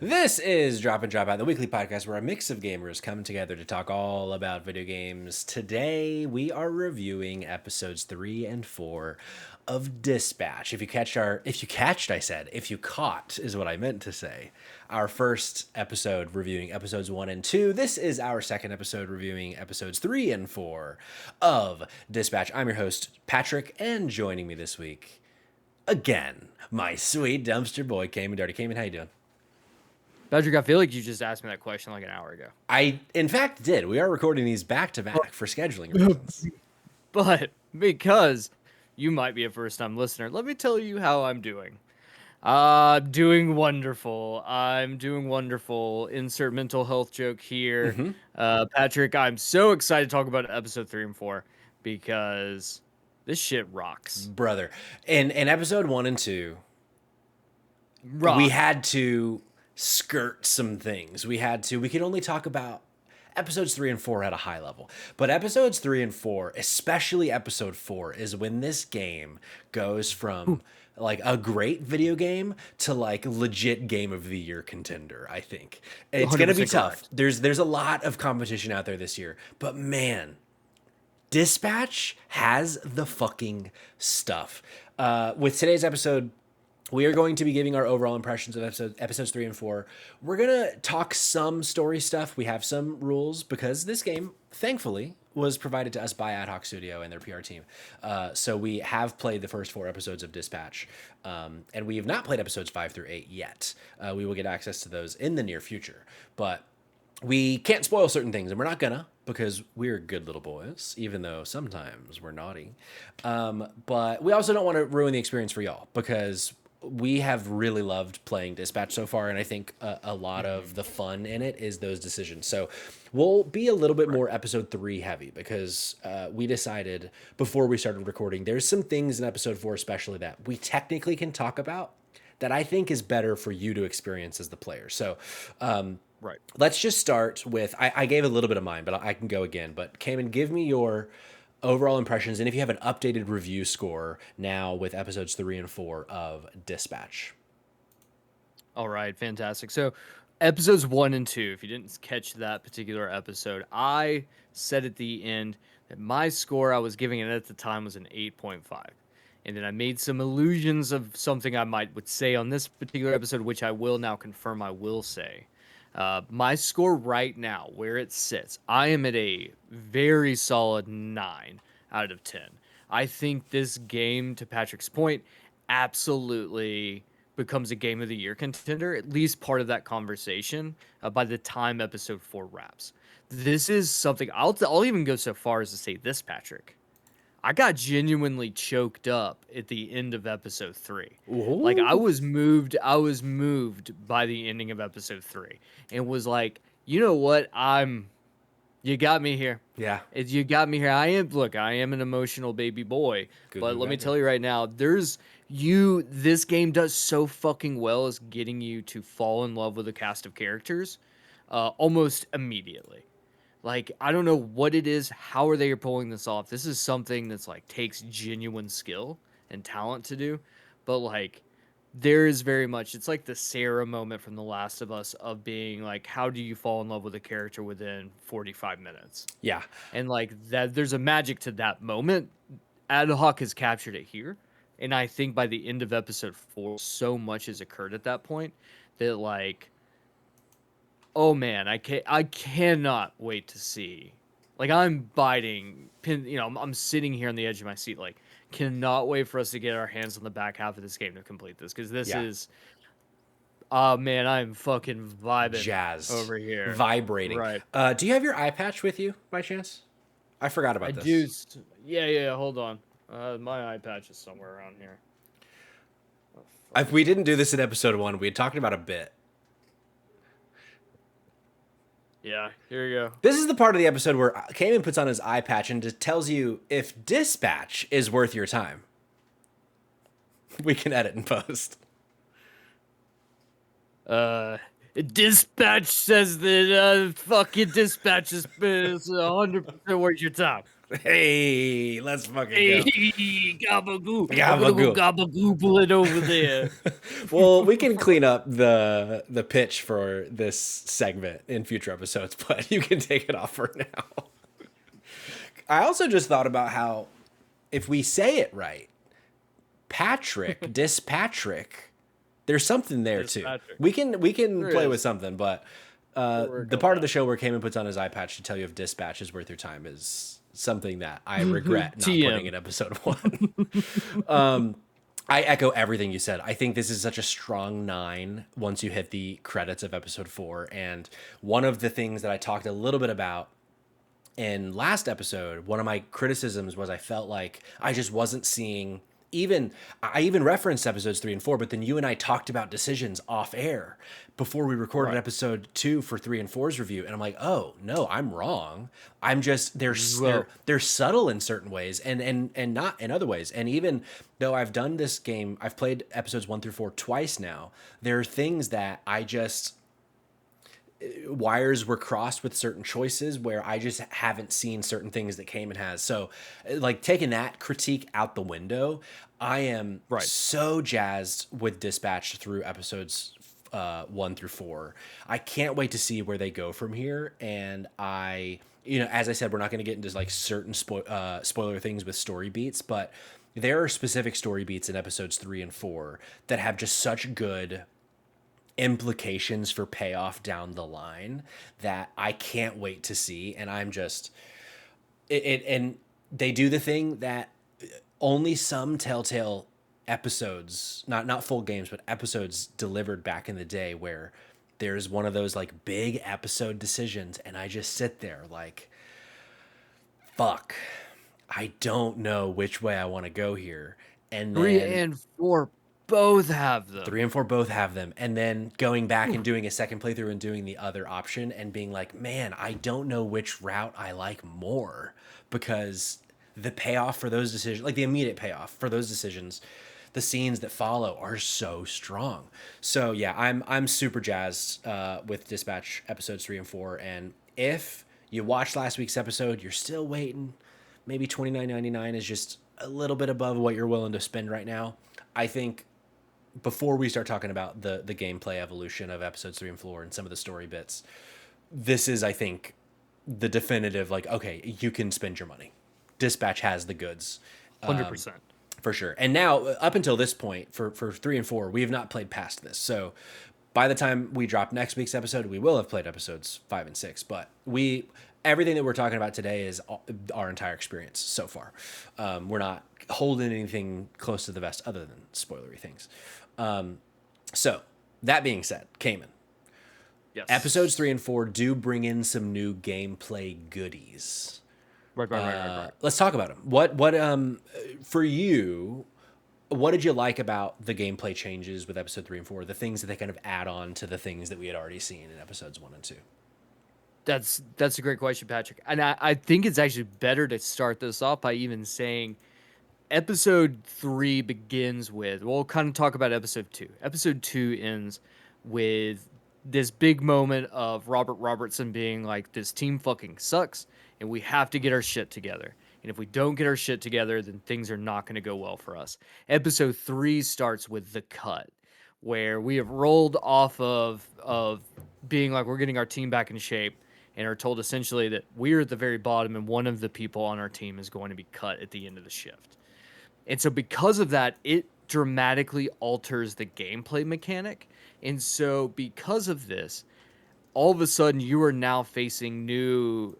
This is Drop and Drop Out, the weekly podcast where a mix of gamers come together to talk all about video games. Today, we are reviewing episodes 3 and 4 of Dispatch. If you caught is what I meant to say. Our first episode reviewing episodes 1 and 2. This is our second episode reviewing episodes 3 and 4 of Dispatch. I'm your host, Patrick, and joining me this week, again, my sweet dumpster boy, Cayman Dirty. Cayman, how you doing? Patrick, I feel like you just asked me that question like an hour ago. I, in fact, did. We are recording these back to back for scheduling reasons. But because you might be a first-time listener, let me tell you how I'm doing. Doing wonderful. I'm doing wonderful. Insert mental health joke here. Patrick, I'm so excited to talk about episode 3 and 4 because this shit rocks. Brother, in episode 1 and 2, Rock. we had to skirt some things. We could only talk about episodes 3 and 4 at a high level. But episodes 3 and 4, especially episode 4, is when this game goes from like a great video game to like legit game of the year contender, I think. It's going to be tough. correct. There's a lot of competition out there this year. But man, Dispatch has the fucking stuff. With today's episode, we are going to be giving our overall impressions of episodes 3 and 4. We're going to talk some story stuff. We have some rules because this game, thankfully, was provided to us by AdHoc Studio and their PR team. So we have played the first 4 episodes of Dispatch, and we have not played episodes 5 through 8 yet. We will get access to those in the near future. But we can't spoil certain things, and we're not gonna because we're good little boys, even though sometimes we're naughty. But we also don't want to ruin the experience for y'all because we have really loved playing Dispatch so far, and I think a lot of the fun in it is those decisions. So we'll be a little bit more episode 3 heavy because we decided before we started recording, there's some things in episode 4 especially that we technically can talk about that I think is better for you to experience as the player. So Right. let's just start with, I gave a little bit of mine, but I can go again. But Cayman, give me your overall impressions, and if you have an updated review score now with episodes 3 and 4 of Dispatch. All right, fantastic. So, episodes 1 and 2, if you didn't catch that particular episode, I said at the end that my score I was giving it at the time was an 8.5. And then I made some allusions of something I would say on this particular episode, which I will now confirm I will say. My score right now, where it sits, I am at a very solid 9 out of 10. I think this game, to Patrick's point, absolutely becomes a game of the year contender, at least part of that conversation by the time episode 4 wraps. This is something I'll even go so far as to say this, Patrick. I got genuinely choked up at the end of episode 3. Like I was moved by the ending of episode 3 and was like, "You know what? You got me here. Yeah. You got me here. I am an emotional baby boy, but let me tell you right now, this game does so fucking well as getting you to fall in love with a cast of characters almost immediately. Like, I don't know what it is. How are they pulling this off? This is something that's like takes genuine skill and talent to do. But like, there is very much, it's like the Sarah moment from The Last of Us of being like, how do you fall in love with a character within 45 minutes? Yeah. And like that, there's a magic to that moment. AdHoc has captured it here. And I think by the end of episode 4, so much has occurred at that point that like, oh man, I cannot wait to see. Like I'm I'm sitting here on the edge of my seat. Like, cannot wait for us to get our hands on the back half of this game to complete this because this is. Oh man, I'm fucking vibing Jazz. over here, Vibrating. Right. Do you have your eye patch with you by chance? I forgot about this. I do. Yeah. Hold on. My eye patch is somewhere around here. If we didn't do this in episode 1, we had talked about a bit. Yeah, here you go. This is the part of the episode where Cayman puts on his eye patch and just tells you if Dispatch is worth your time. We can edit and post. Dispatch says that fucking Dispatch is 100% worth your time. Hey, let's fucking Hey, go. gabagoo. I'm gonna go Gabagool. gabagoo it over there. Well, we can clean up the pitch for this segment in future episodes, but you can take it off for now. I also just thought about how if we say it right, Patrick, Dispatrick, there's something there too. Patrick. We can There play with is. something, but We'll work the on part of that. the show where Cayman puts on his eye patch to tell you if dispatch is worth your time is something that I regret not putting TM. in episode one. I echo everything you said. I think this is such a strong 9 once you hit the credits of episode 4. And one of the things that I talked a little bit about in last episode, one of my criticisms was I felt like I just wasn't seeing even I even referenced episodes 3 and 4, but then you and I talked about decisions off air before we recorded Right. episode 2 for 3 and four's review, and I'm like, "Oh, no, I'm wrong. I'm just Well, they're subtle in certain ways and not in other ways." And even though I've done this game, I've played episodes 1 through 4 twice now. There are things that I just wires were crossed with certain choices where I just haven't seen certain things that Cayman has. So, like, taking that critique out the window, I am right. so jazzed with Dispatch through episodes 1 through 4. I can't wait to see where they go from here. And as I said, we're not going to get into like certain spoiler things with story beats, but there are specific story beats in episodes 3 and 4 that have just such good implications for payoff down the line that I can't wait to see. And I'm just and they do the thing that only some Telltale episodes, not full games, but episodes delivered back in the day where there's one of those like big episode decisions and I just sit there like fuck. I don't know which way I want to go here. And 3 then and 4 both have them. 3 and 4 both have them. And then going back Whew. and doing a second playthrough and doing the other option and being like, man, I don't know which route I like more because the payoff for those decisions, like the immediate payoff for those decisions, the scenes that follow are so strong. So yeah, I'm super jazzed with Dispatch episodes 3 and 4. And if you watched last week's episode, you're still waiting, maybe $29.99 is just a little bit above what you're willing to spend right now. I think before we start talking about the gameplay evolution of episodes 3 and 4 and some of the story bits, this is, I think, the definitive like, okay, you can spend your money. Dispatch has the goods 100%. for sure. And now, up until this point, for 3 and 4, we have not played past this. So by the time we drop next week's episode, we will have played episodes 5 and 6. But everything that we're talking about today is our entire experience so far. We're not holding anything close to the vest other than spoilery things. So that being said, Cayman, Yes. episodes 3 and 4 do bring in some new gameplay goodies. Right. Let's talk about them. What for you? What did you like about the gameplay changes with episode 3 and 4? The things that they kind of add on to the things that we had already seen in episodes 1 and 2. That's a great question, Patrick. And I think it's actually better to start this off by even saying episode 3 begins with, we'll kind of talk about episode 2. Episode 2 ends with this big moment of Robert Robertson being like, this team fucking sucks and we have to get our shit together. And if we don't get our shit together, then things are not going to go well for us. Episode 3 starts with the cut, where we have rolled off of being like we're getting our team back in shape and are told essentially that we're at the very bottom and one of the people on our team is going to be cut at the end of the shift. And so because of that, it dramatically alters the gameplay mechanic. And so because of this, all of a sudden you are now facing new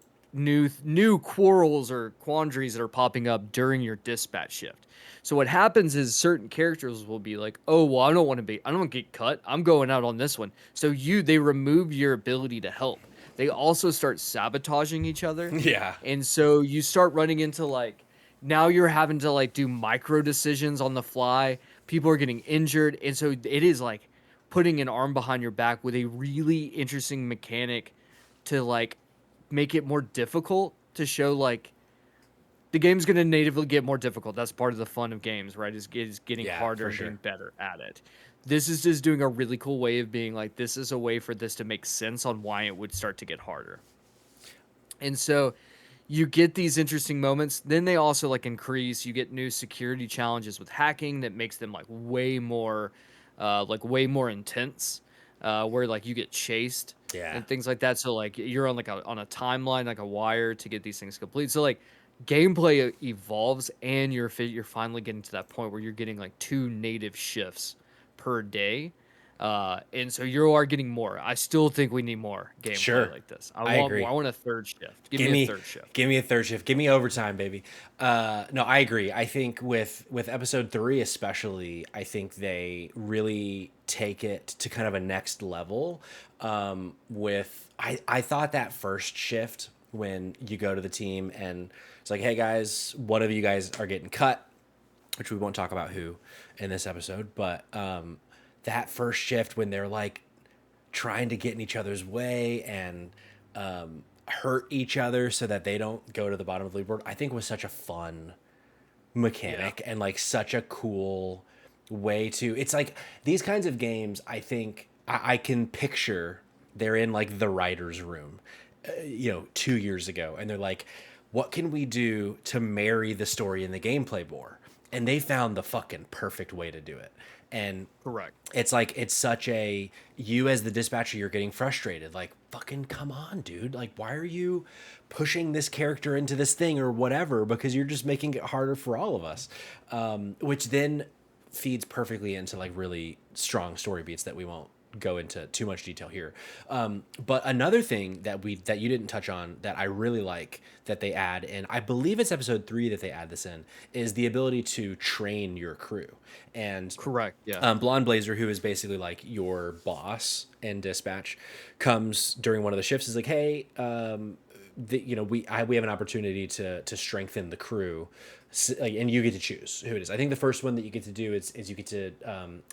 quarrels or quandaries that are popping up during your dispatch shift. So what happens is certain characters will be like, "Oh, well, I don't want to get cut. I'm going out on this one." So they remove your ability to help. They also start sabotaging each other. Yeah. And so you start running into like, now you're having to like do micro decisions on the fly. People are getting injured. And so it is like putting an arm behind your back with a really interesting mechanic to like make it more difficult to show like the game's going to natively get more difficult. That's part of the fun of games, right? Is getting Yeah, harder for and sure. getting better at it. This is just doing a really cool way of being like, this is a way for this to make sense on why it would start to get harder. And so you get these interesting moments. Then they also like increase. You get new security challenges with hacking that makes them like way more intense. Where like you get chased Yeah. and things like that. So like you're on like on a timeline, like a wire to get these things complete. So like gameplay evolves, and you're finally getting to that point where you're getting like 2 native shifts per day. And so you are getting more. I still think we need more gameplay Sure. like this. I I want more. agree. I want a third shift. Give Give me a me third shift. give me a third shift. Give me overtime, baby. No, I agree. I think with episode 3 especially, I think they really take it to kind of a next level. With I thought that first shift when you go to the team and it's like, hey guys, one of you guys are getting cut, which we won't talk about who in this episode, but that first shift when they're like trying to get in each other's way and hurt each other so that they don't go to the bottom of the leaderboard, I think was such a fun Yeah. mechanic and like such a cool way to. It's like these kinds of games. I think I can picture they're in like the writer's room, 2 years ago, and they're like, "What can we do to marry the story and the gameplay more?" And they found the fucking perfect way to do it. And Correct. it's like it's such a you as the dispatcher, you're getting frustrated, like fucking come on dude, like why are you pushing this character into this thing or whatever, because you're just making it harder for all of us, which then feeds perfectly into like really strong story beats that we won't go into too much detail here. But another thing that you didn't touch on that I really like that they add, and I believe it's episode 3 that they add this in, is the ability to train your crew. And Correct. Yeah. Blonde Blazer, who is basically like your boss in dispatch, comes during one of the shifts. Is like, hey, we have an opportunity to strengthen the crew, and you get to choose who it is. I think the first one that you get to do is you get to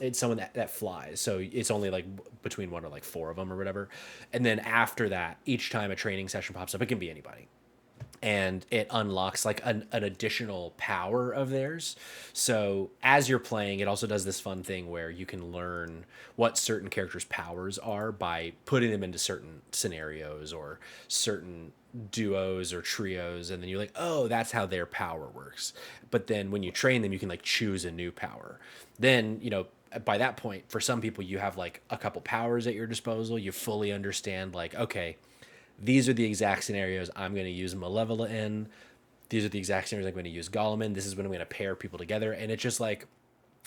it's someone that flies, so it's only like between one or like 4 of them or whatever. And then after that, each time a training session pops up, it can be anybody, and it unlocks like an additional power of theirs. So as you're playing, it also does this fun thing where you can learn what certain characters' powers are by putting them into certain scenarios or certain duos or trios, and then you're like, oh, that's how their power works. But then when you train them, you can like choose a new power. Then, by that point, for some people, you have like a couple powers at your disposal. You fully understand, like, okay, these are the exact scenarios I'm going to use Malevola in. These are the exact scenarios I'm going to use Gollum in. This is when I'm going to pair people together. And it's just like,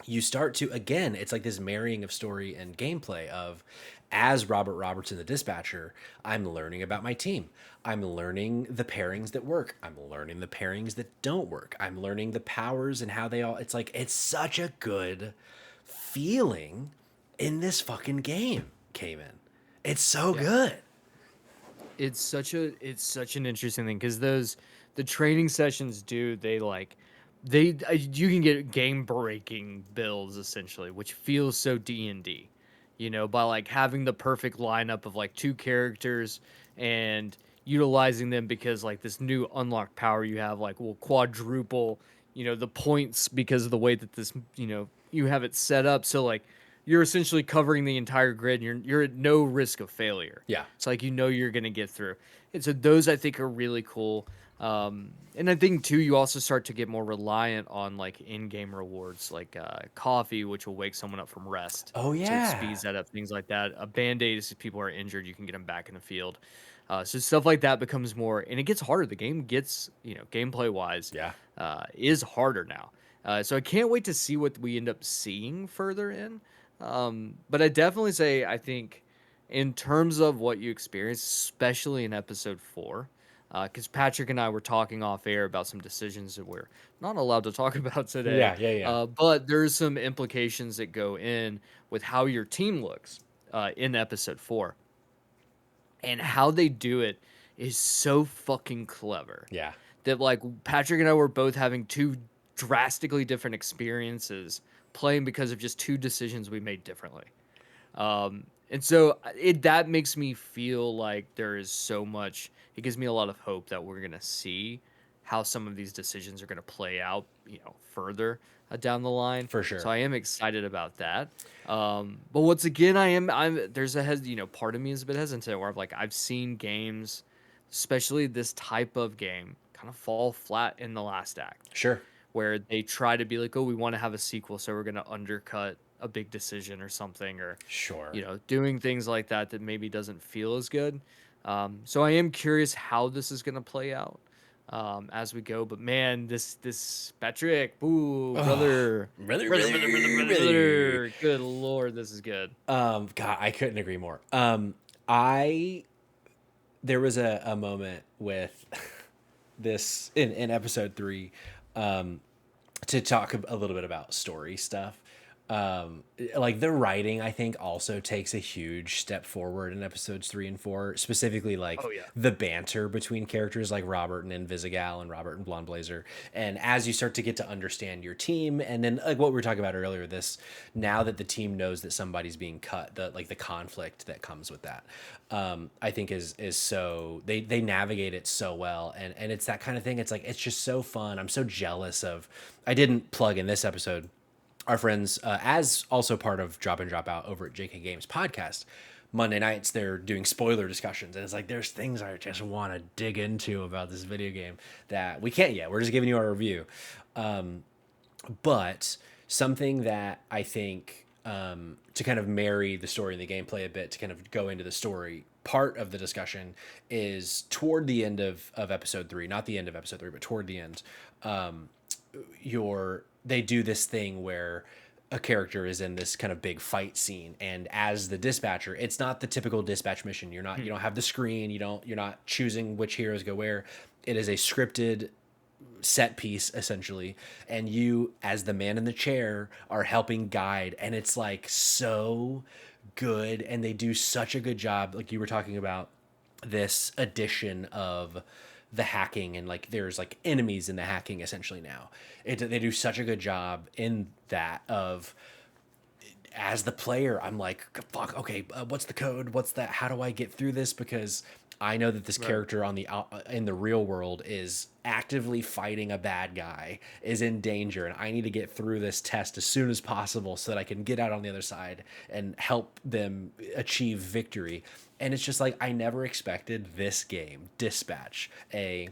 you start to, again, it's like this marrying of story and gameplay of, as Robert Robertson, the dispatcher, I'm learning about my team. I'm learning the pairings that work. I'm learning the pairings that don't work. I'm learning the powers and how they all, it's like, it's such a good feeling in this fucking game, Cayman. It's so Yeah. good. It's such an interesting thing because the training sessions, dude, you can get game breaking builds essentially, which feels so D&D, by like having the perfect lineup of like 2 characters and utilizing them because like this new unlocked power you have like will quadruple, the points because of the way that this, you have it set up. So like you're essentially covering the entire grid and you're at no risk of failure. Yeah. It's like you're gonna get through. And so those I think are really cool. And I think too you also start to get more reliant on like in-game rewards like coffee, which will wake someone up from rest. Oh So it yeah. speeds that up, things like that. A band-aid is if people are injured, you can get them back in the field. So stuff like that becomes more, and it gets harder. The game gets, gameplay wise, Yeah. is harder now. So I can't wait to see what we end up seeing further in. But I definitely say I think in terms of what you experience, especially in episode 4, because Patrick and I were talking off air about some decisions that we're not allowed to talk about today. Yeah, yeah, yeah. But there's some implications that go in with how your team looks in episode 4, and how they do it is so fucking clever Yeah. that like Patrick and I were both having 2 drastically different experiences playing because of just 2 decisions we made differently. And so that makes me feel like there is so much. It gives me a lot of hope that we're gonna see how some of these decisions are gonna play out, further down the line. For So sure. I am excited about that. But once again, I'm there's part of me is a bit hesitant where I've seen games especially this type of game, kind of fall flat in the last act, Sure. where they try to be like, oh, we want to have a sequel, so we're going to undercut a big decision or something, or Sure. doing things like that that maybe doesn't feel as good. So I am curious how this is going to play out as we go. But man, this Patrick, ooh, Oh, brother, brother, brother, brother, brother, brother, brother, brother. brother. Good lord, this is good. God, I couldn't agree more. I there was a moment with this in episode 3, um, to talk a little bit about story stuff. Like the writing, I think also takes a huge step forward in episodes 3 and 4, specifically like Oh yeah, the banter between characters like Robert and Invisigal and Robert and Blonde Blazer. And as you start to get to understand your team, and then like what we were talking about earlier, this now that the team knows that somebody's being cut, the conflict that comes with that, I think is so they navigate it so well, and it's that kind of thing. It's like it's just so fun. I'm so jealous of. I didn't plug in this episode our friends, as also part of Drop and Drop Out over at JK Games podcast. Monday nights they're doing spoiler discussions, and it's like there's things I just want to dig into about this video game that we can't yet. We're just giving you our review, but something that I think, to kind of marry the story and the gameplay a bit, to kind of go into the story part of the discussion, is toward the end of episode 3, not the end of episode 3, but toward the end. They do this thing where a character is in this kind of big fight scene, and as the dispatcher, it's not the typical dispatch mission. You don't have the screen, you're not choosing which heroes go where. It is a scripted set piece essentially, and you as the man in the chair are helping guide, and it's like so good, and they do such a good job, like you were talking about this addition of the hacking, and like there's like enemies in the hacking essentially now. They do such a good job in that of, as the player, I'm like, fuck, okay, what's the code? What's that? How do I get through this? Because I know that this right. character on the in the real world is actively fighting a bad guy, is in danger, and I need to get through this test as soon as possible so that I can get out on the other side and help them achieve victory. And it's just like I never expected this game, Dispatch, a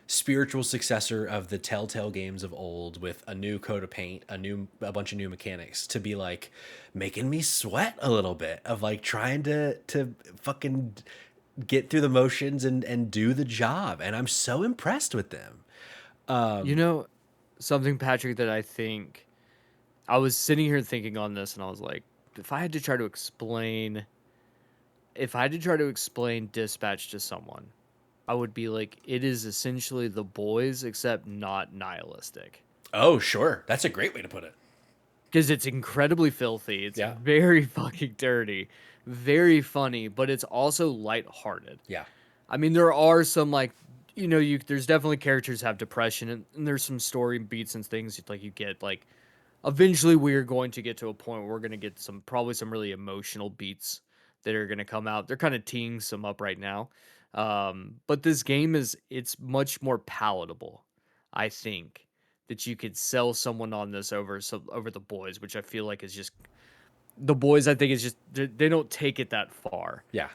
spiritual successor of the Telltale games of old with a new coat of paint, a bunch of new mechanics, to be like making me sweat a little bit of like trying to fucking get through the motions and do the job, and I'm so impressed with them. You know something, Patrick, that I think I was sitting here thinking on this, and I was like, if I had to try to explain, if I had to try to explain Dispatch to someone, I would be like, it is essentially The Boys, except not nihilistic. Oh, sure. That's a great way to put it. Because it's incredibly filthy. It's Yeah. very fucking dirty, very funny, but it's also lighthearted. Yeah. I mean, there are some like, there's definitely characters have depression, and there's some story beats and things like you get like. Eventually, we're going to get to a point where we're going to get probably some really emotional beats that are going to come out. They're kind of teeing some up right now, but this game it's much more palatable. I think that you could sell someone on this over The Boys, which I feel like is just The Boys. I think is just they don't take it that far Yeah.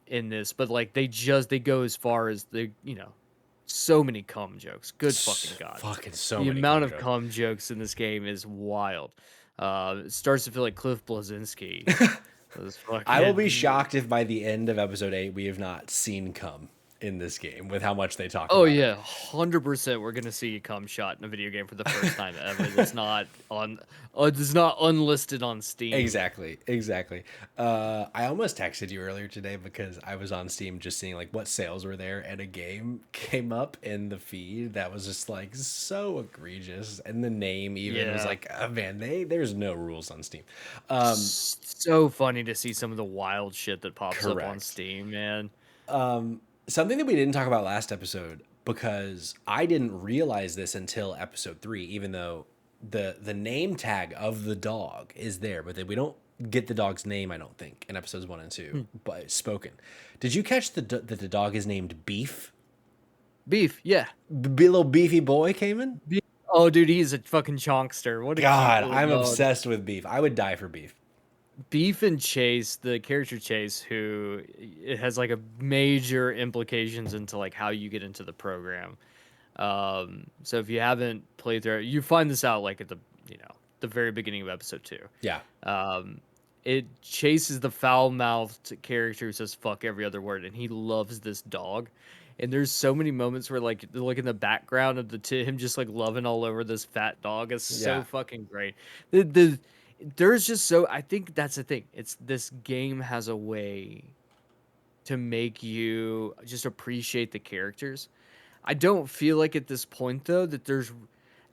in this, but like they go as far as so many cum jokes. Good fucking god. Fucking so The many amount cum of jokes. cum jokes in this game is wild. It starts to feel like Cliff Bleszinski. Those I will be fucking shocked if by the end of episode 8 we have not seen cum in this game with how much they talk Oh about it. yeah, 100%. We're gonna see a cum shot in a video game for the first time ever. It's not unlisted on Steam. Exactly, exactly. I almost texted you earlier today because I was on Steam just seeing like what sales were there, and a game came up in the feed that was just like so egregious, and the name even was Yeah, like, oh, man, there's no rules on Steam. so funny to see some of the wild shit that pops up on Correct. Steam, man. Something that we didn't talk about last episode, because I didn't realize this until episode 3, even though the name tag of the dog is there, but we don't get the dog's name, I don't think, in episodes 1 and 2, Hmm. but it's spoken. Did you catch that the dog is named Beef? Beef, yeah. Little beefy boy came in? Beef. Oh, dude, he's a fucking chonkster. What a cute God, little I'm dog. obsessed with Beef. I would die for Beef. Beef and Chase, the character Chase, who it has like a major implications into like how you get into the program. So if you haven't played through it, you find this out like at the the very beginning of episode 2. Yeah. Um, it chases the foul-mouthed character who says fuck every other word, and he loves this dog. And there's so many moments where like in the background of him just like loving all over this fat dog is so Yeah. fucking great. The there's just so I think that's the thing. It's this game has a way to make you just appreciate the characters. I don't feel like at this point though that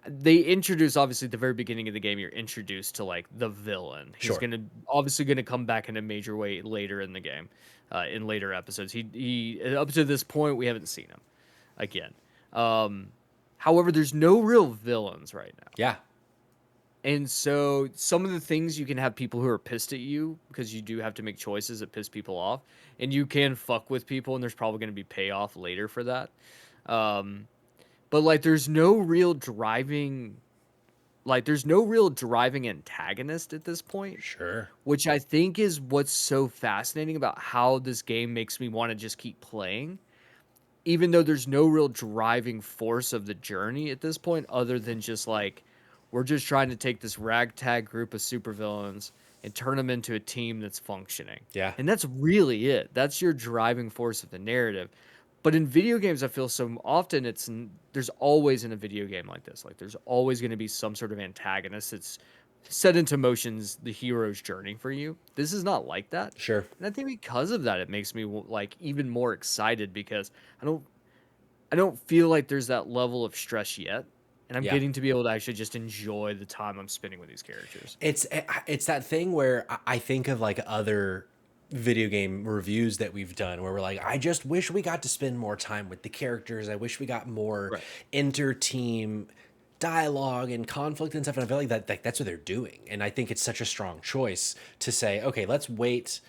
they introduce obviously at the very beginning of the game you're introduced to like the villain. He's Sure. gonna obviously gonna come back in a major way later in the game, in later episodes. He up to this point we haven't seen him again. Um, However, there's no real villains right now. Yeah. And so some of the things you can have people who are pissed at you because you do have to make choices that piss people off, and you can fuck with people, and there's probably going to be payoff later for that. Um, but like, there's no real driving antagonist at this point, Sure. which I think is what's so fascinating about how this game makes me want to just keep playing, even though there's no real driving force of the journey at this point, other than just like we're just trying to take this ragtag group of supervillains and turn them into a team that's functioning. Yeah. And that's really it. That's your driving force of the narrative. But in video games, I feel so often there's always in a video game like this, like there's always going to be some sort of antagonist that's set into motions the hero's journey for you. This is not like that. Sure. And I think because of that, it makes me like even more excited because I don't I don't feel like there's that level of stress yet, and I'm Yeah. getting to be able to actually just enjoy the time I'm spending with these characters. It's that thing where I think of like other video game reviews that we've done where we're like, I just wish we got to spend more time with the characters. I wish we got more Right. inter-team dialogue and conflict and stuff. And I feel like that's what they're doing. And I think it's such a strong choice to say, okay, let's wait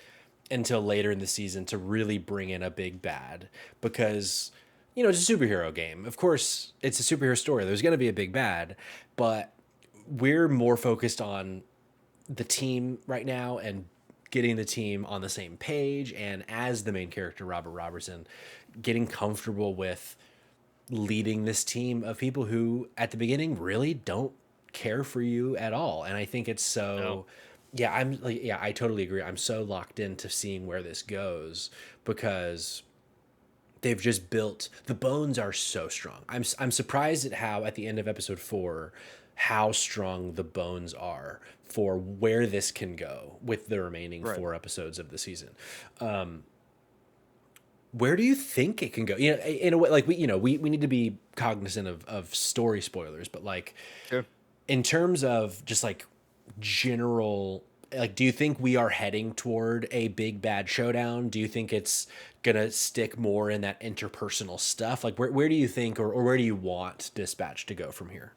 until later in the season to really bring in a big bad because it's a superhero game. Of course, it's a superhero story. There's going to be a big bad, but we're more focused on the team right now and getting the team on the same page, and as the main character Robert Robertson getting comfortable with leading this team of people who at the beginning really don't care for you at all. And I think it's No. so yeah, I totally agree. I'm so locked into seeing where this goes because they've just built the bones are so strong. I'm surprised at how at the end of episode 4 how strong the bones are for where this can go with the remaining Right. 4 episodes of the season. Where do you think it can go? In a way, like we need to be cognizant of story spoilers, but like Sure. in terms of just like general, like do you think we are heading toward a big bad showdown? Do you think it's gonna stick more in that interpersonal stuff? Like where do you think or where do you want Dispatch to go from here?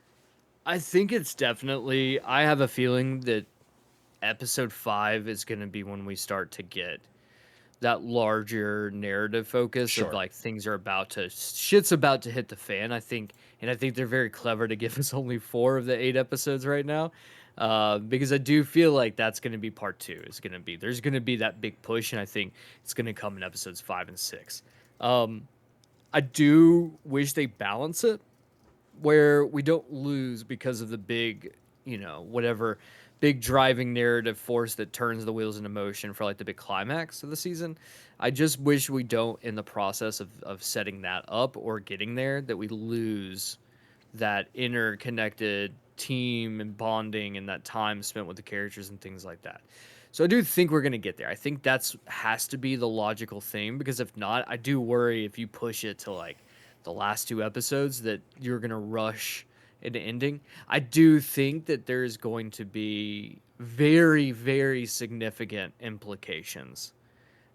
I think it's definitely I have a feeling that episode 5 is going to be when we start to get that larger narrative focus of Sure. like things are about to shit's about to hit the fan. I think they're very clever to give us only 4 of the 8 episodes right now, because I do feel like that's going to be part 2. Is going to be there's going to be that big push, and I think it's going to come in episodes 5 and 6. I do wish they balance it where we don't lose because of the big, whatever big driving narrative force that turns the wheels into motion for like the big climax of the season. I just wish we don't, in the process of setting that up or getting there, that we lose that interconnected team and bonding and that time spent with the characters and things like that. So I do think we're gonna get there. I think that's has to be the logical thing because if not, I do worry if you push it to like the last 2 episodes that you're gonna rush an ending. I do think that there's going to be very, very significant implications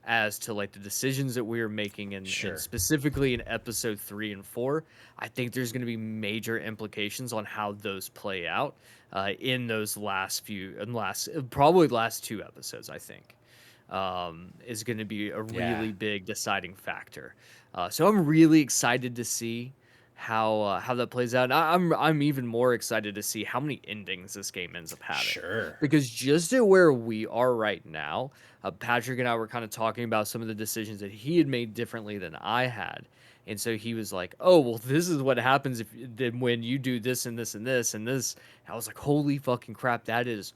as to like the decisions that we are making and Sure. specifically in episode 3 and 4. I think there's going to be major implications on how those play out in those probably last 2 episodes. I think is going to be a Yeah. really big deciding factor. So I'm really excited to see how that plays out. And I'm even more excited to see how many endings this game ends up having, Sure. because just at where we are right now, Patrick and I were kind of talking about some of the decisions that he had made differently than I had. And so he was like, "Oh, well, this is what happens if then when you do this and this and this and this." I was like, "Holy fucking crap, that is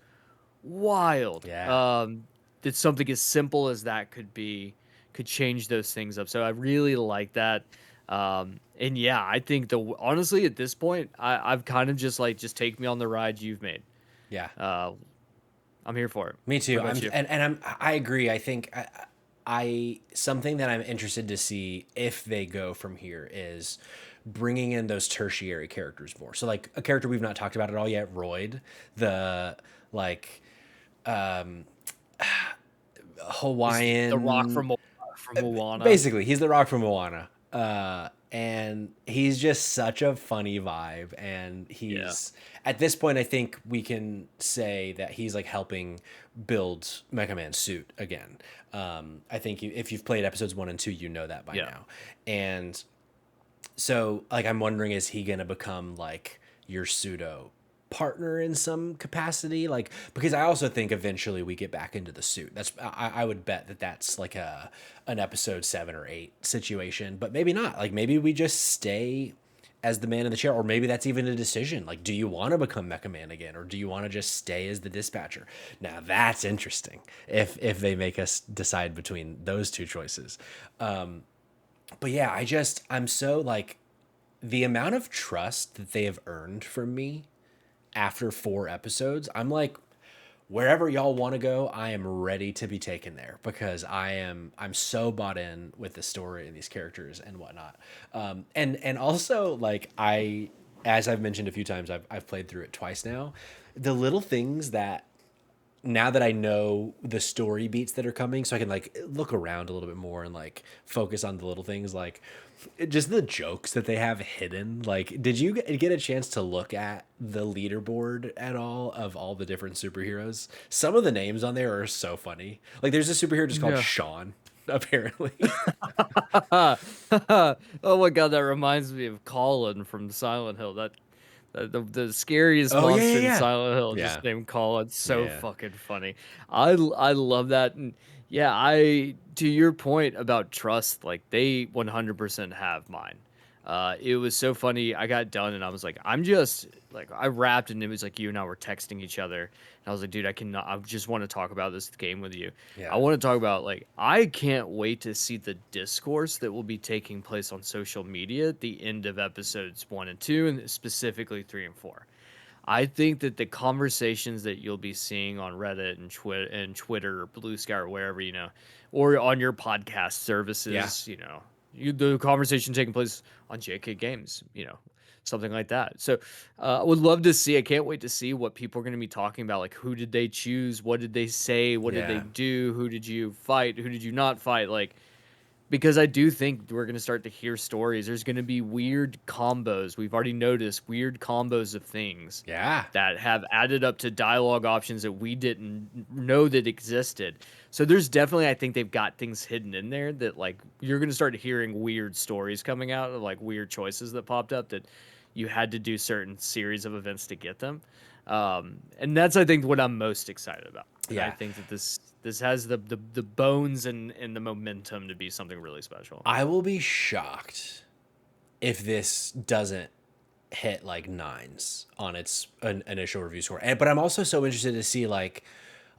wild." Yeah. That something as simple as that could change those things up. So I really like that. And yeah, I think honestly at this point, I've kind of just like just take me on the ride you've made. Yeah. Uh, I'm here for it. Me What too. about you? I agree. I think I something that I'm interested to see if they go from here is bringing in those tertiary characters more. So like a character we've not talked about at all yet, Royd, the like um He's the rock Hawaiian. From Moana. Basically, he's the rock from Moana. And he's just such a funny vibe. And Yeah. he's at this point, I think we can say that he's like helping build Mega Man's suit again. I think if you've played episodes 1 and 2, you know that by Yeah. now. And so, like, I'm wondering, is he gonna become like your pseudo partner in some capacity? Like, because I also think eventually we get back into the suit. I would bet that that's like an episode 7 or 8 situation, but maybe not. Like, maybe we just stay as the man in the chair, or maybe that's even a decision. Like, do you want to become Mecha Man again, or do you want to just stay as the dispatcher? Now that's interesting. If they make us decide between those two choices. But yeah, I'm so like the amount of trust that they have earned from me after 4 episodes. I'm like, wherever y'all want to go, I am ready to be taken there because I'm so bought in with the story and these characters and whatnot. And also like as I've mentioned a few times, I've played through it twice now. The little things that now that I know the story beats that are coming, so I can like look around a little bit more and like focus on the little things, like just the jokes that they have hidden. Like, did you get a chance to look at the leaderboard at all the different superheroes? Some of the names on there are so funny. Like, there's a superhero just called Yeah. Sean, apparently. Oh my god, that reminds me of Colin from Silent Hill. The scariest Oh yeah, monster yeah, in yeah, Silent Hill, yeah, just named Colin. So yeah, fucking funny. I love that. And yeah, I to your point about trust, like they 100% have mine. It was so funny. I got done and I was like, I'm just like I rapped and it was like you and I were texting each other. And I was like, dude, I cannot. I just want to talk about this game with you. I yeah, want to talk about like I can't wait to see the discourse that will be taking place on social media at the end of episodes 1 and 2, and specifically 3 and 4. I think that the conversations that you'll be seeing on Reddit and Twitter or Blue Sky or wherever, or on your podcast yeah, services, the conversation taking place on JK Games, something like that. So I would love to see. I can't wait to see what people are going to be talking about. Like, who did they choose? What did they say? What did they yeah, do? Who did you fight? Who did you not fight? Like, because I do think we're going to start to hear stories. There's going to be weird combos. We've already noticed weird combos of things yeah, that have added up to dialogue options that we didn't know that existed. So there's definitely, I think they've got things hidden in there that like you're going to start hearing weird stories coming out of like weird choices that popped up that you had to do certain series of events to get them. And that's I think what I'm most excited about. And I yeah. think that this has the bones and the momentum to be something really special. I will be shocked if this doesn't hit like nines on its initial review score. But I'm also so interested to see like,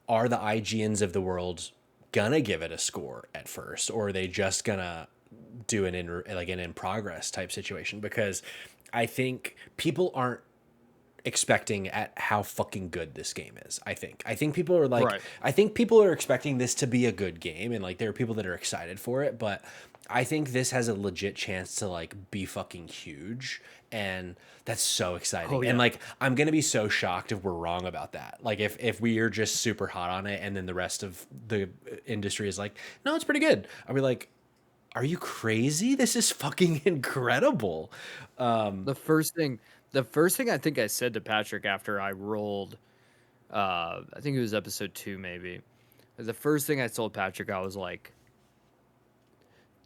are the IGNs of the world gonna give it a score at first, or are they just gonna do an in progress type situation? Because I think people aren't expecting at how fucking good this game is. I think people are like Right. I think people are expecting this to be a good game, and like there are people that are excited for it, but I think this has a legit chance to like be fucking huge, and that's so Oh exciting. And yeah. like I'm going to be so shocked if we're wrong about that. Like if we are just super hot on it and then the rest of the industry is like, "No, it's pretty good." I'll be like, "Are you crazy? This is fucking incredible." The first thing the first thing I think I said to Patrick after I rolled I think it was episode 2 maybe. The first thing I told Patrick I was like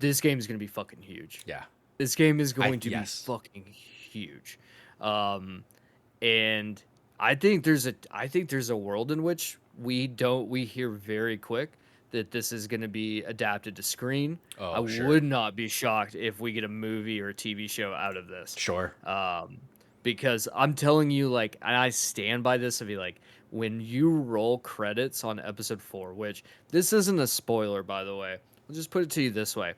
this game is going to be fucking huge. Yeah. This game is going to be Yes. fucking huge. Um, and I think there's a world in which we hear very quick that this is going to be adapted to screen. I Oh, sure. would not be shocked if we get a movie or a TV show out of this. Sure. Um, because I'm telling you, like, and I stand by this. I'd be like, when you roll credits on episode 4, which this isn't a spoiler, by the way. I'll just put it to you this way: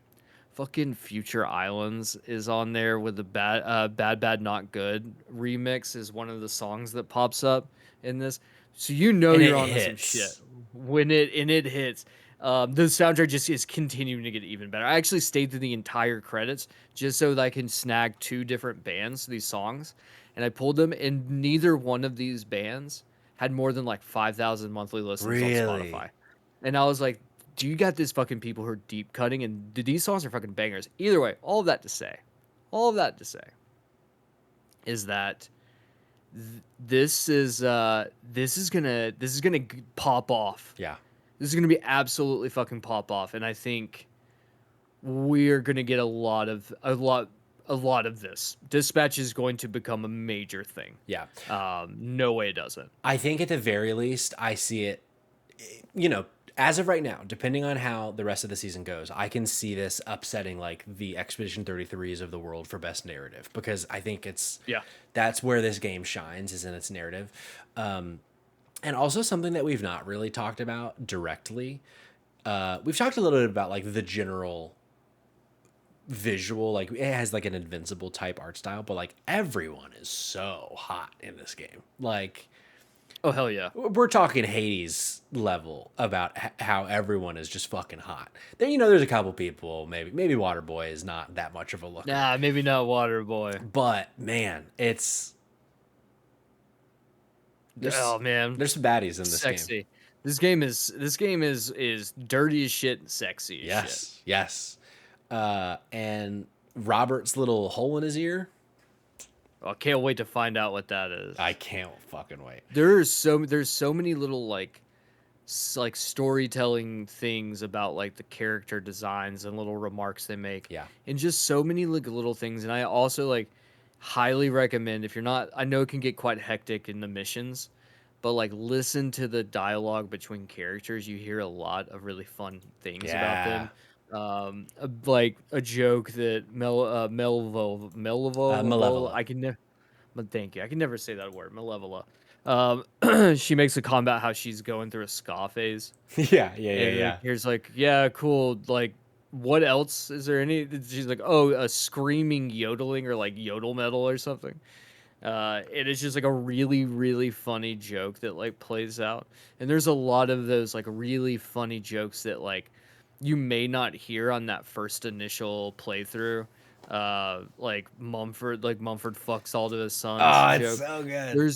fucking Future Islands is on there with the bad not good remix is one of the songs that pops up in this. So you know And you're it onto some shit hits. when it hits. The soundtrack just is continuing to get even better. I actually stayed through the entire credits just so that I can snag 2 different bands, these songs, and I pulled them, and neither one of these bands had more than like 5,000 monthly listens on Spotify. Really? And I was like, do you got this fucking people who are deep cutting, and these songs are fucking bangers. Either way, all of that to say is that this is gonna pop off. Yeah. This is gonna be absolutely fucking pop off, and I think we're gonna get a lot of this. Dispatch is going to become a major thing. Yeah. No way it doesn't. I think at the very least, I see it, you know, as of right now, depending on how the rest of the season goes, I can see this upsetting like the Expedition 33s of the world for best narrative, because I think Yeah. that's where this game shines, is in its narrative. And also something that we've not really talked about directly. We've talked a little bit about like the general visual, like it has like an Invincible type art style, but like everyone is so hot in this game. Like Oh hell yeah. we're talking Hades level about how everyone is just fucking hot. There, there's a couple people, maybe Waterboy is not that much of a looker, Nah, maybe not Waterboy. but man, there's Oh man, there's some baddies in this game. sexy. This game is dirty as shit and sexy as shit. Yes. And Robert's little hole in his ear, I can't wait to find out what that is. I can't fucking wait. There's so many little like storytelling things about like the character designs and little remarks they make, Yeah. and just so many like little things. And I also like highly recommend, if you're not, I know it can get quite hectic in the missions, but like listen to the dialogue between characters. You hear a lot of really fun things about Yeah. them. Like a joke that Malevola. I can never, but thank you. I can never say that word, Malevola. She makes a comment about how she's going through a ska phase, and like Yeah. here's like, yeah, cool. Like, what else is there? She's like, oh, a screaming yodeling or like yodel metal or something. And it's just like a really, really funny joke that like plays out. And there's a lot of those like really funny jokes that like you may not hear on that first initial playthrough. Like Mumford fucks all to his sons Oh, it's joke. so good.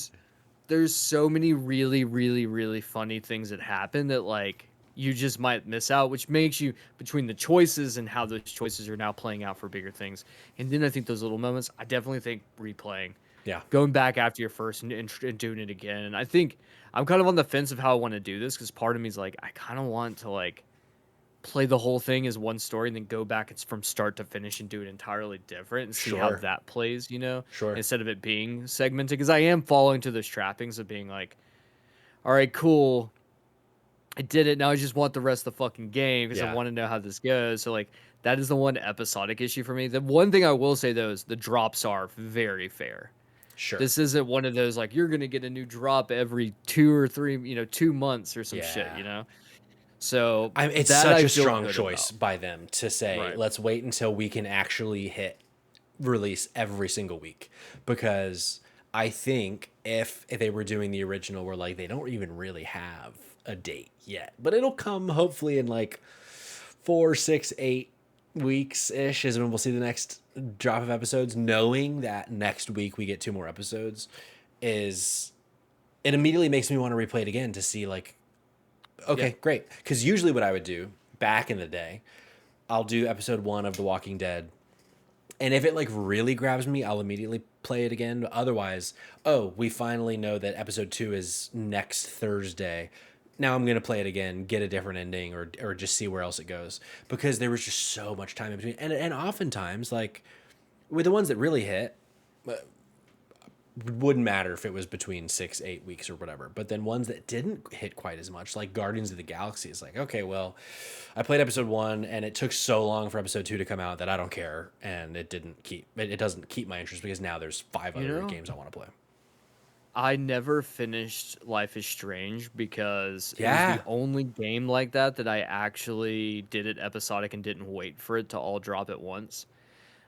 There's so many really, really, really funny things that happen that like you just might miss out, which makes you, between the choices and how those choices are now playing out for bigger things. And then I think those little moments, I definitely think replaying, Yeah. going back after your first and doing it again. And I think I'm kind of on the fence of how I want to do this, because part of me is like, I kind of want to like play the whole thing as one story and then go back it's from start to finish and do it entirely different and see how Sure. that plays, Sure. instead of it being segmented. Because I am falling to those trappings of being like, all right, cool, I did it. Now I just want the rest of the fucking game because I Yeah. want to know how this goes. So like that is the one episodic issue for me. The one thing I will say though is the drops are very fair. Sure. This isn't one of those like you're gonna get a new drop every 2 or 3, 2 months or some shit, Yeah. So It's that such I a feel strong good choice about. by them to say, Right. let's wait until we can actually hit release every single week. Because I think if they were doing the original where like they don't even really have a date yet, but it'll come hopefully in like 4, 6, 8 weeks ish is when we'll see the next drop of episodes, knowing that next week we get 2 more episodes, is it immediately makes me want to replay it again to see like, Yeah. okay, great. Because usually what I would do back in the day, I'll do episode 1 of The Walking Dead, and if it like really grabs me, I'll immediately play it again. But otherwise, oh, we finally know that episode 2 is next Thursday. Now I'm gonna play it again, get a different ending, or just see where else it goes, because there was just so much time in between, and oftentimes like with the ones that really hit, wouldn't matter if it was between 6, 8 weeks or whatever. But then ones that didn't hit quite as much, like Guardians of the Galaxy, is like, okay, well, I played episode 1 and it took so long for episode 2 to come out that I don't care, and it doesn't keep my interest because now there's 5 You other know, games I want to play. I never finished Life is Strange because it was the Yeah, only game like that that I actually did it episodic and didn't wait for it to all drop at once.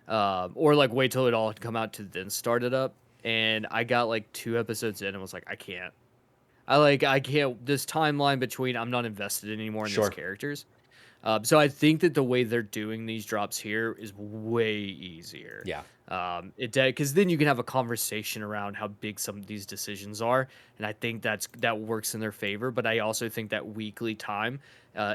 Or like wait till it all had come out to then start it up. And I got like 2 episodes in and was like, I can't this timeline between I'm not invested anymore in these sure. characters. So I think that the way they're doing these drops here is way easier. Yeah, Because then you can have a conversation around how big some of these decisions are, and I think that works in their favor. But I also think that weekly time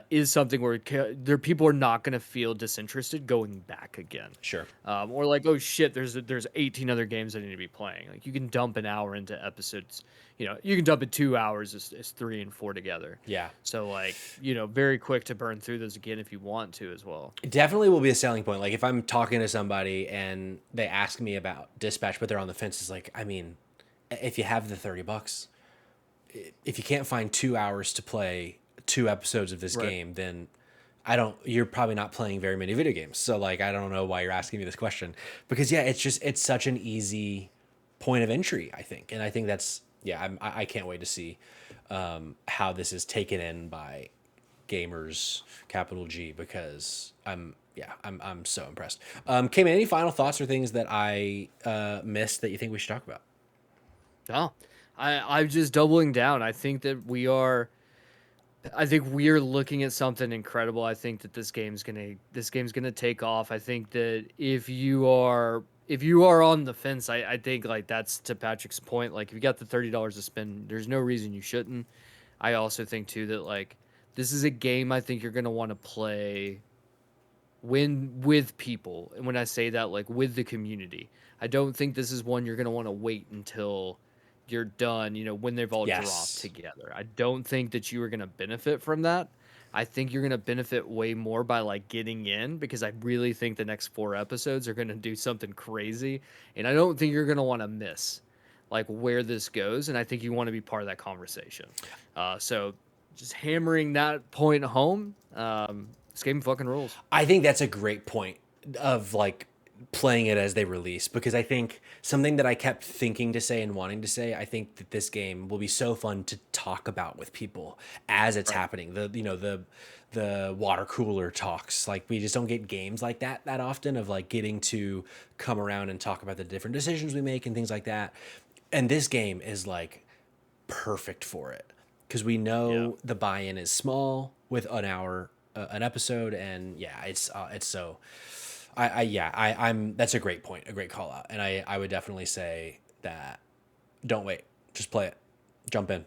is something where people are not going to feel disinterested going back again, sure. or like, oh shit, there's 18 other games I need to be playing. Like you can dump an hour into episodes. You can dump it 2 hours as 3 and 4 together. Yeah. So like, very quick to burn through those again if you want to as well. It definitely will be a selling point. Like if I'm talking to somebody and they ask me about Dispatch, but they're on the fence, it's like, I mean, if you have the $30, if you can't find 2 hours to play 2 episodes of this Right. game, then you're probably not playing very many video games. So like, I don't know why you're asking me this question, because yeah, it's such an easy point of entry, I think. And I think I can't wait to see how this is taken in by gamers, capital G, because I'm so impressed. Cayman, any final thoughts or things that I missed that you think we should talk about? No, I'm just doubling down. I think we're looking at something incredible. I think that this game's gonna take off. I think that if you are on the fence, I think like that's to Patrick's point. Like if you got the $30 to spend, there's no reason you shouldn't. I also think too that like this is a game I think you're gonna want to play with people. And when I say that, like with the community, I don't think this is one you're gonna want to wait until you're done, when they've all dropped Yes. together. I don't think that you are going to benefit from that. I think you're going to benefit way more by like getting in, because I really think the next 4 episodes are going to do something crazy, and I don't think you're going to want to miss like where this goes, and I think you want to be part of that conversation. So just hammering that point home, this game fucking rules. I think that's a great point of like playing it as they release, because I think something that I kept thinking to say and wanting to say, I think that this game will be so fun to talk about with people as it's Right. happening. The water cooler talks, like we just don't get games like that often, of like getting to come around and talk about the different decisions we make and things like that. And this game is like perfect for it, because we Yeah. know the buy-in is small with an hour an episode, and yeah, it's so I'm that's a great point, a great call out, and I would definitely say that don't wait, just play it, jump in.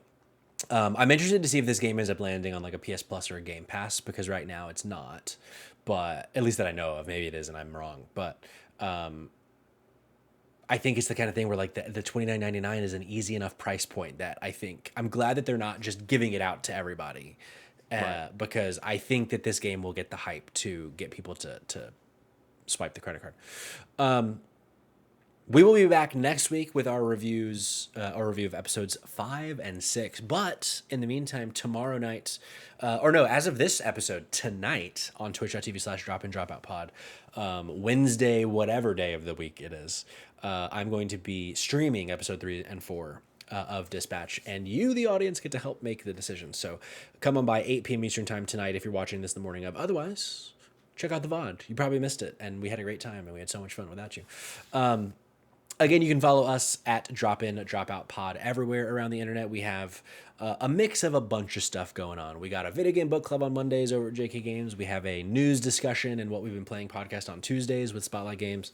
I'm interested to see if this game ends up landing on like a PS Plus or a Game Pass, because right now it's not, but at least that I know of. Maybe it is and I'm wrong, but I think it's the kind of thing where like the $29.99 is an easy enough price point that I think I'm glad that they're not just giving it out to everybody, Right. because I think that this game will get the hype to get people to swipe the credit card. We will be back next week with our review of episodes 5 and 6. But in the meantime, tomorrow night, or no, as of this episode, tonight on twitch.tv/drop in dropout pod, Wednesday, whatever day of the week it is, I'm going to be streaming episode 3 and 4 of Dispatch, and you, the audience, get to help make the decision. So come on by 8 p.m. Eastern time tonight if you're watching this the morning of. Otherwise, check out the VOD. You probably missed it, and we had a great time, and we had so much fun without you. Again, you can follow us at Drop In Dropout Pod everywhere around the internet. We have a mix of a bunch of stuff going on. We got a video game book club on Mondays over at JK Games. We have a news discussion and what we've been playing podcast on Tuesdays with Spotlight Games.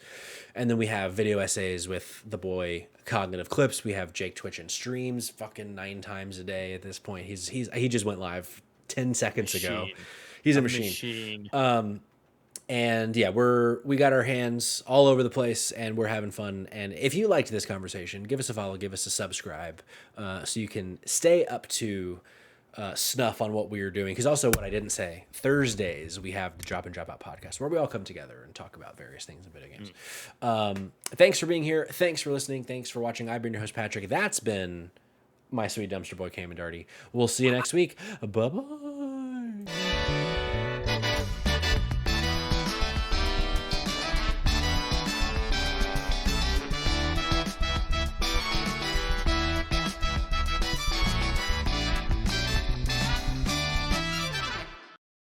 And then we have video essays with the boy Cognitive Clips. We have Jake Twitch and streams fucking 9 times a day at this point. He just went live 10 seconds ago. Machine. He's a A machine. machine. And yeah, we got our hands all over the place, and we're having fun. And if you liked this conversation, give us a follow, give us a subscribe, so you can stay up to snuff on what we were doing. Because also, what I didn't say, Thursdays we have the Drop and Drop Out podcast where we all come together and talk about various things in video games. Thanks for being here. Thanks for listening. Thanks for watching. I've been your host, Patrick. That's been my sweet dumpster boy, Cam and Darty. We'll see you next week. Bye bye.